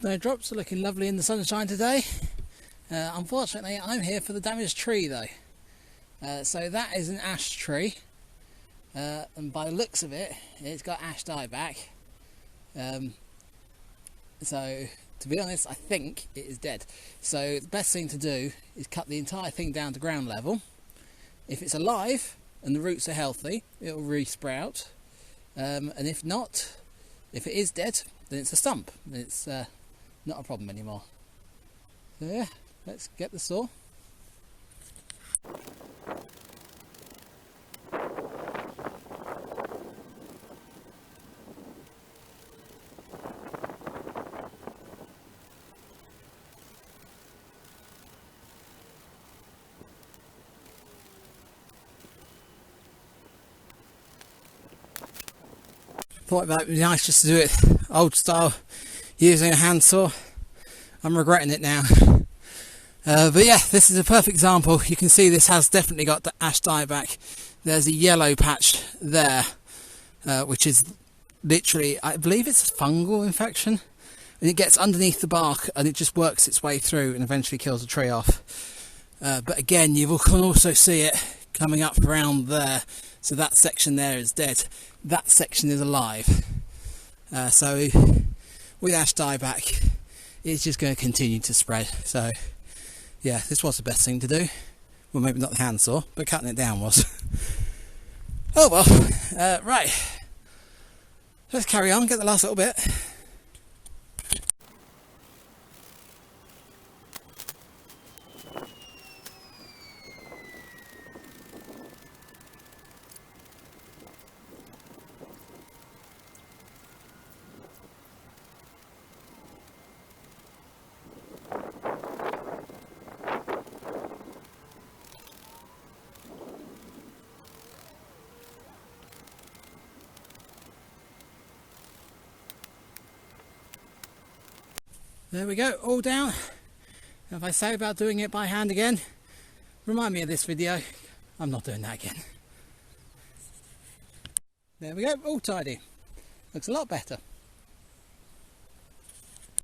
Snowdrops are looking lovely in the sunshine today. Unfortunately, I'm here for the damaged tree though. So that is an ash tree, and by the looks of it, it's got ash dieback. So to be honest, I think it is dead. So the best thing to do is cut the entire thing down to ground level. If it's alive and the roots are healthy, it will re-sprout. And if not, if it is dead, then it's a stump. It's not a problem anymore. So yeah, let's get the saw. Thought it might be nice just to do it old style using a handsaw. I'm regretting it now. But yeah, this is a perfect example. You can see this has definitely got the ash dieback. There's a yellow patch there, which is literally, I believe it's a fungal infection. And it gets underneath the bark and it just works its way through and eventually kills the tree off. But again, you can also see it coming up around there. So that section there is dead. That section is alive. So with ash dieback, it's just going to continue to spread. So yeah, this was the best thing to do. Well, maybe not the handsaw, but cutting it down was. Oh well, right. Let's carry on, get the last little bit. There we go, all down. If I say about doing it by hand again, remind me of this video. I'm not doing that again. There we go, all tidy. Looks a lot better.